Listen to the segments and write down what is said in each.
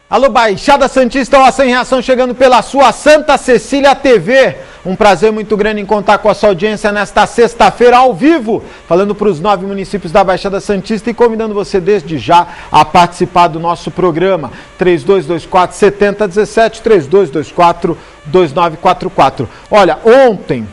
Alô, Baixada Santista, o Ação em Reação chegando pela sua Santa Cecília TV. Um prazer muito grande em contar com a sua audiência nesta sexta-feira ao vivo, falando para os 9 municípios da Baixada Santista e convidando você desde já a participar do nosso programa. 3224-7017, 3224-2944. Olha, ontem,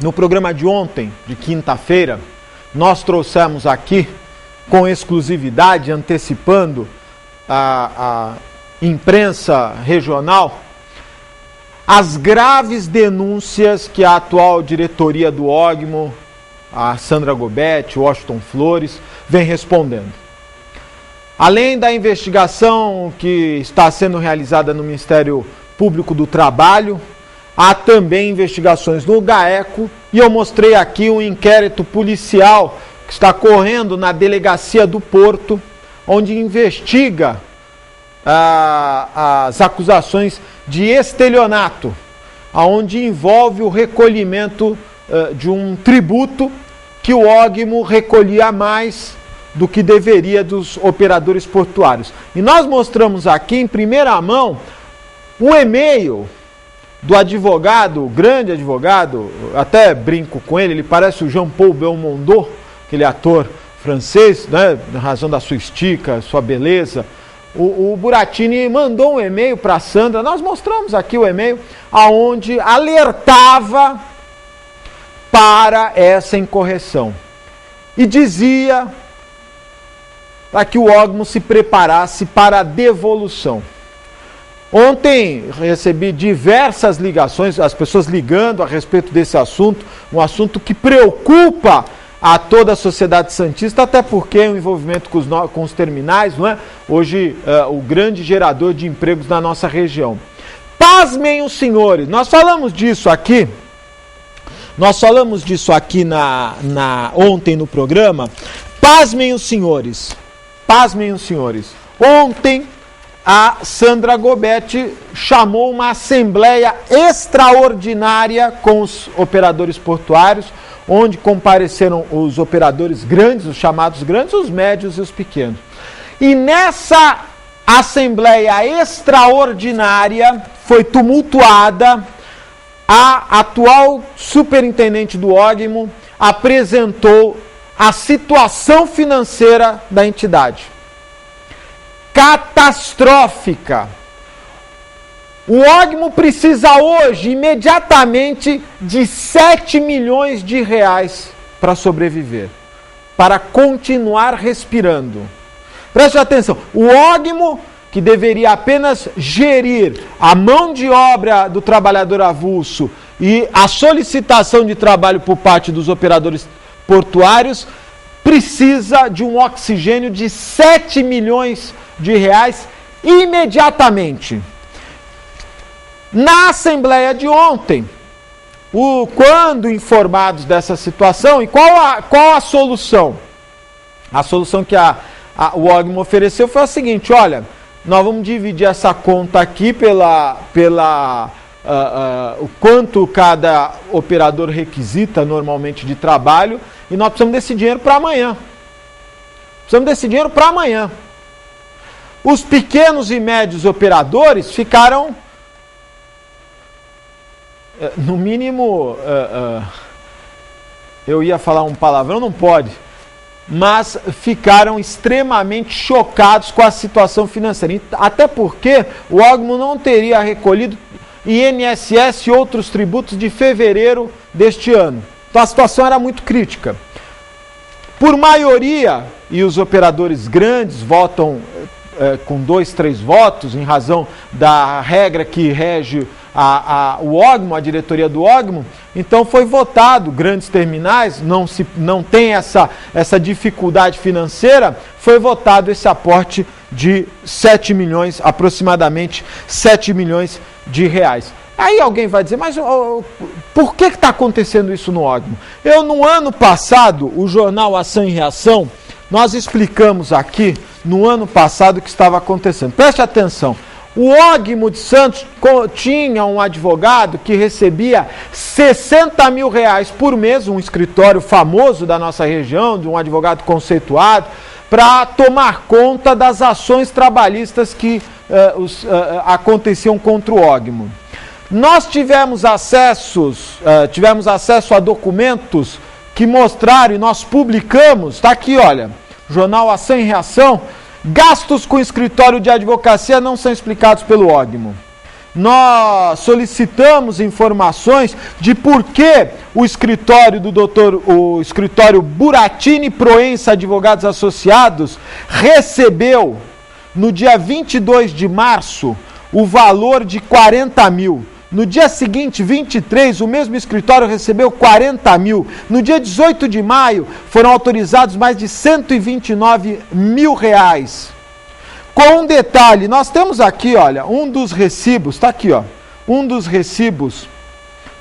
no programa de ontem, de quinta-feira, nós trouxemos aqui, com exclusividade, antecipando a imprensa regional, as graves denúncias que a atual diretoria do OGMO, a Sandra Gobetti, o Washington Flores, vem respondendo. Além da investigação que está sendo realizada no Ministério Público do Trabalho, há também investigações no GAECO e eu mostrei aqui um inquérito policial que está correndo na Delegacia do Porto, onde investiga as acusações de estelionato, onde envolve o recolhimento de um tributo que o OGMO recolhia mais do que deveria dos operadores portuários. E nós mostramos aqui em primeira mão um e-mail do advogado, o grande advogado, até brinco com ele, ele parece o Jean-Paul Belmondo, aquele ator francês, né, na razão da sua estica, sua beleza. O Buratini mandou um e-mail para a Sandra, nós mostramos aqui o e-mail, aonde alertava para essa incorreção. E dizia para que o OGMO se preparasse para a devolução. Ontem recebi diversas ligações, as pessoas ligando a respeito desse assunto, um assunto que preocupa a toda a sociedade santista, até porque o envolvimento com os terminais, não é? Hoje, o grande gerador de empregos na nossa região. Pasmem os senhores, nós falamos disso aqui ontem no programa. Pasmem os senhores. Ontem, a Sandra Gobetti chamou uma assembleia extraordinária com os operadores portuários, onde compareceram os operadores grandes, os chamados grandes, os médios e os pequenos. E nessa assembleia extraordinária foi tumultuada, a atual superintendente do OGMO apresentou a situação financeira da entidade. Catastrófica. O OGMO precisa hoje, imediatamente, de 7 milhões de reais para sobreviver, para continuar respirando. Preste atenção, o OGMO, que deveria apenas gerir a mão de obra do trabalhador avulso e a solicitação de trabalho por parte dos operadores portuários, precisa de um oxigênio de 7 milhões de reais imediatamente. Na assembleia de ontem, quando informados dessa situação, e qual a solução? A solução que o OGMO ofereceu foi a seguinte: olha, nós vamos dividir essa conta aqui o quanto cada operador requisita normalmente de trabalho, e nós precisamos desse dinheiro para amanhã. Os pequenos e médios operadores ficaram, no mínimo, eu ia falar um palavrão, não pode, mas ficaram extremamente chocados com a situação financeira. Até porque o OGMO não teria recolhido INSS e outros tributos de fevereiro deste ano. Então a situação era muito crítica. Por maioria, e os operadores grandes votam com 2, 3 votos, em razão da regra que rege o OGMO, a diretoria do OGMO, então foi votado, grandes terminais, não tem essa dificuldade financeira, foi votado esse aporte de 7 milhões, aproximadamente 7 milhões de reais. Aí alguém vai dizer, mas por que está acontecendo isso no OGMO? No ano passado, o jornal Ação e Reação, nós explicamos aqui, no ano passado, o que estava acontecendo. Preste atenção. O OGMO de Santos tinha um advogado que recebia 60 mil reais por mês, um escritório famoso da nossa região, de um advogado conceituado, para tomar conta das ações trabalhistas que aconteciam contra o Ogmo. Nós tivemos acesso a documentos que mostraram, e nós publicamos, está aqui, olha, Jornal Ação e Reação, gastos com escritório de advocacia não são explicados pelo Ogmo. Nós solicitamos informações de por que o escritório o escritório Buratini Proença Advogados Associados recebeu no dia 22 de março o valor de 40 mil. No dia seguinte, 23, o mesmo escritório recebeu 40 mil. No dia 18 de maio, foram autorizados mais de 129 mil reais. Com um detalhe, nós temos aqui, olha, um dos recibos, está aqui, ó. Um dos recibos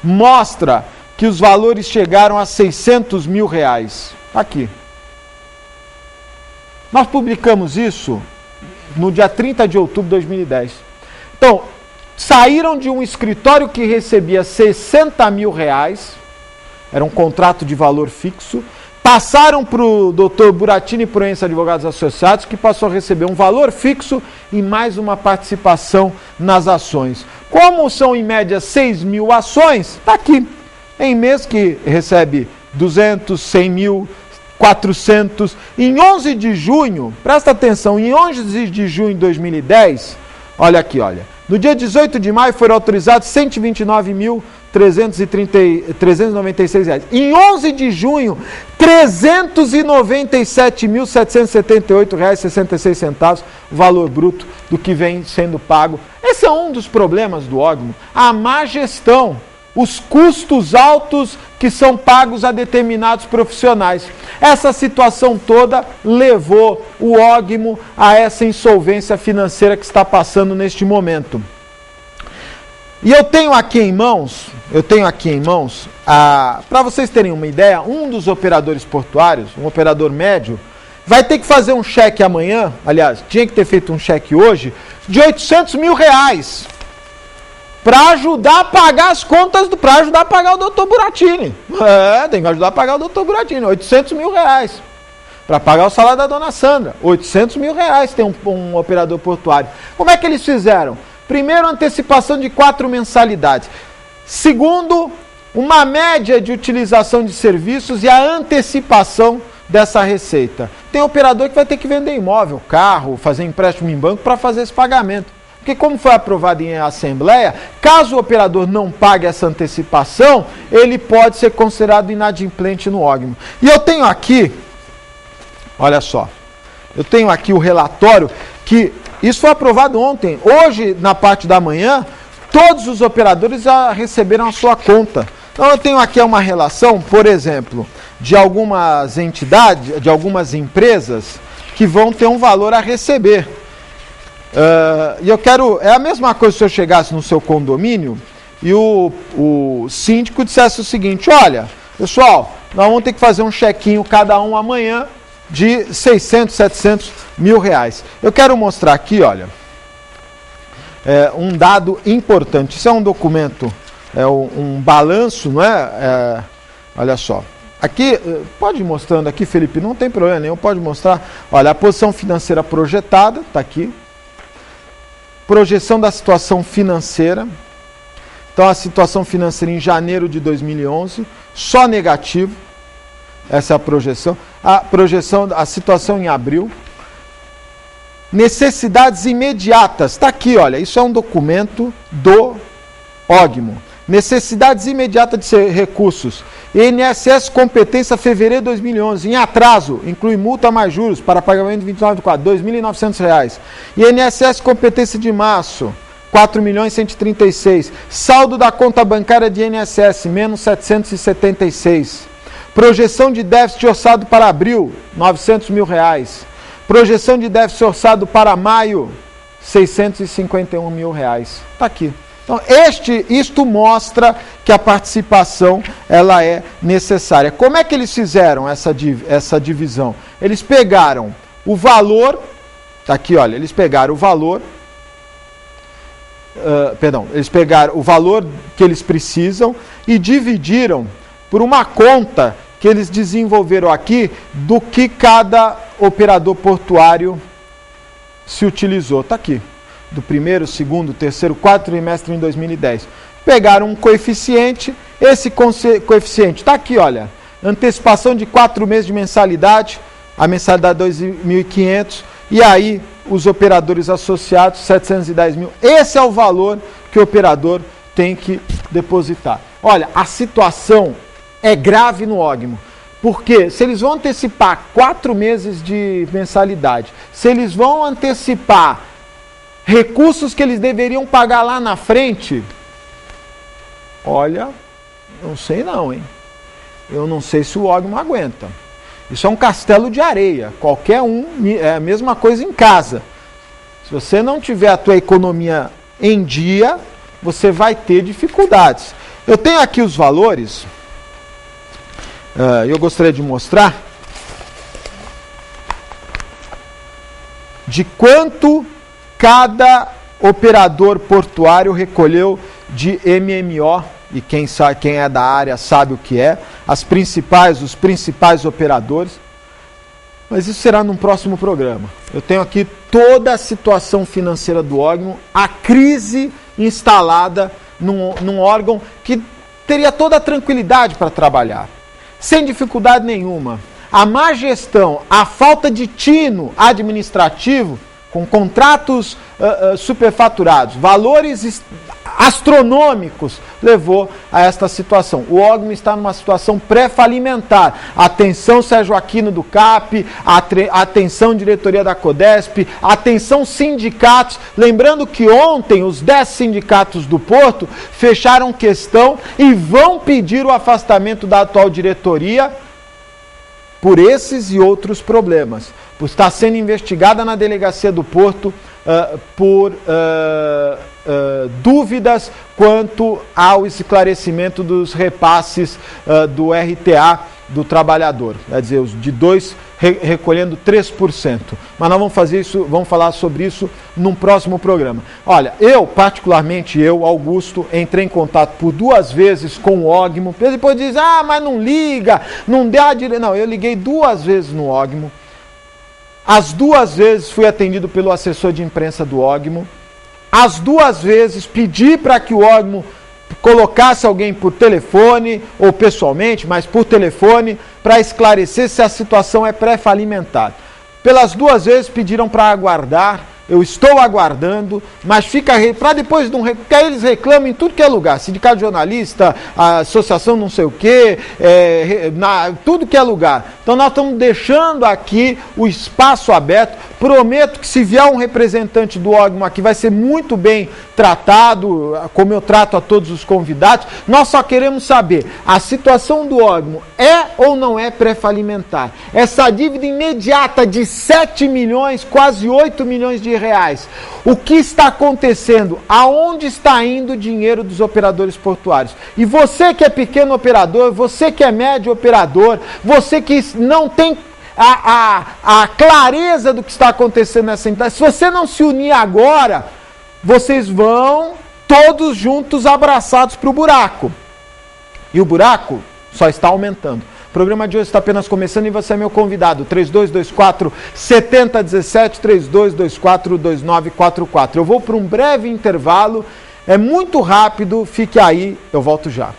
mostra que os valores chegaram a 600 mil reais. Aqui. Nós publicamos isso no dia 30 de outubro de 2010. Então, saíram de um escritório que recebia 60 mil reais, era um contrato de valor fixo, passaram para o Dr. Buratini Proença Advogados Associados, que passou a receber um valor fixo e mais uma participação nas ações. Como são em média 6 mil ações, está aqui. Em mês que recebe 200, 100 mil, 400. Em 11 de junho, presta atenção, em 11 de junho de 2010, olha aqui, olha. No dia 18 de maio foram autorizados 129.396 reais. Em 11 de junho, 397.778 reais 66 centavos, o valor bruto do que vem sendo pago. Esse é um dos problemas do Ogmo, a má gestão, os custos altos que são pagos a determinados profissionais. Essa situação toda levou o Ogmo a essa insolvência financeira que está passando neste momento. E eu tenho aqui em mãos, para vocês terem uma ideia, um dos operadores portuários, um operador médio, vai ter que fazer um cheque amanhã, aliás, tinha que ter feito um cheque hoje, de 800 mil reais. Para ajudar a pagar as contas, para ajudar a pagar o doutor Buratini. Tem que ajudar a pagar o doutor Buratini, 800 mil reais. Para pagar o salário da dona Sandra, 800 mil reais tem um operador portuário. Como é que eles fizeram? Primeiro, antecipação de 4 mensalidades. Segundo, uma média de utilização de serviços e a antecipação dessa receita. Tem operador que vai ter que vender imóvel, carro, fazer empréstimo em banco para fazer esse pagamento. Porque como foi aprovado em assembleia, caso o operador não pague essa antecipação, ele pode ser considerado inadimplente no Ogmo. E eu tenho aqui, olha só, eu tenho aqui o relatório que isso foi aprovado ontem. Hoje, na parte da manhã, todos os operadores já receberam a sua conta. Então eu tenho aqui uma relação, por exemplo, de algumas entidades, de algumas empresas que vão ter um valor a receber. E eu quero, é a mesma coisa se eu chegasse no seu condomínio e o síndico dissesse o seguinte: olha, pessoal, nós vamos ter que fazer um chequinho cada um amanhã de 600, 700 mil reais. Eu quero mostrar aqui, olha, um dado importante. Isso é um documento, um balanço, não é? Olha só. Aqui, pode ir mostrando aqui, Felipe, não tem problema nenhum, pode mostrar. Olha, a posição financeira projetada, está aqui. Projeção da situação financeira. Então, a situação financeira em janeiro de 2011, só negativo. Essa é a projeção. A situação em abril. Necessidades imediatas. Está aqui, olha. Isso é um documento do Ogmo. Necessidades imediatas de recursos. INSS competência fevereiro de 2011. Em atraso, inclui multa mais juros para pagamento de 29 de 4, R$ 2.900. INSS competência de março, 4.136. Saldo da conta bancária de INSS, menos 776. Projeção de déficit orçado para abril, R$ 900 mil. Projeção de déficit orçado para maio, R$ 651 mil. Está aqui. Então, isto mostra que a participação ela é necessária. Como é que eles fizeram essa divisão? Eles pegaram o valor, tá aqui, olha, eles pegaram o valor, eles pegaram o valor que eles precisam e dividiram por uma conta que eles desenvolveram aqui do que cada operador portuário se utilizou. Está aqui. do primeiro, segundo, terceiro, quarto trimestre em 2010. Pegaram um coeficiente, esse coeficiente está aqui, olha, antecipação de 4 meses de mensalidade, a mensalidade 2.500, e aí os operadores associados 710 mil. Esse é o valor que o operador tem que depositar. Olha, a situação é grave no Ogmo, porque se eles vão antecipar 4 meses de mensalidade, se eles vão antecipar recursos que eles deveriam pagar lá na frente, olha, não sei não, hein? Eu não sei se o Ogmo aguenta. Isso é um castelo de areia. Qualquer um, é a mesma coisa em casa. Se você não tiver a tua economia em dia, você vai ter dificuldades. Eu tenho aqui os valores. Eu gostaria de mostrar de quanto cada operador portuário recolheu de MMO, e quem é da área sabe o que é, os principais operadores, mas isso será num próximo programa. Eu tenho aqui toda a situação financeira do Ogmo, a crise instalada num órgão que teria toda a tranquilidade para trabalhar, sem dificuldade nenhuma. A má gestão, a falta de tino administrativo, com contratos superfaturados, valores astronômicos, levou a esta situação. O Ogmo está numa situação pré-falimentar. Atenção Sérgio Aquino do CAP, atenção diretoria da Codesp, atenção sindicatos. Lembrando que ontem os 10 sindicatos do Porto fecharam questão e vão pedir o afastamento da atual diretoria por esses e outros problemas. Está sendo investigada na delegacia do Porto por dúvidas quanto ao esclarecimento dos repasses do RTA do trabalhador, quer dizer, os de 2 recolhendo 3%. Mas nós vamos falar sobre isso num próximo programa. Olha, particularmente Augusto, entrei em contato por 2 vezes com o Ogmo, depois diz, mas não liga, não dá direito. Não, eu liguei 2 vezes no Ogmo, as 2 vezes fui atendido pelo assessor de imprensa do Ogmo, as 2 vezes pedi para que o Ogmo colocasse alguém por telefone ou pessoalmente, mas por telefone, para esclarecer se a situação é pré-falimentar. Pelas 2 vezes pediram para aguardar, eu estou aguardando, mas fica para depois de porque aí eles reclamam em tudo que é lugar, sindicato de jornalista, a associação não sei o quê, tudo que é lugar. Então nós estamos deixando aqui o espaço aberto. Prometo que se vier um representante do Ogmo aqui vai ser muito bem tratado, como eu trato a todos os convidados. Nós só queremos saber, a situação do Ogmo é ou não é pré-falimentar? Essa dívida imediata de 7 milhões, quase 8 milhões de reais. O que está acontecendo? Aonde está indo o dinheiro dos operadores portuários? E você que é pequeno operador, você que é médio operador, você que não tem a clareza do que está acontecendo nessa entidade, se você não se unir agora, vocês vão todos juntos abraçados para o buraco. E o buraco só está aumentando. O programa de hoje está apenas começando e você é meu convidado. 3224-7017, 3224-2944. Eu vou para um breve intervalo, é muito rápido, fique aí, eu volto já.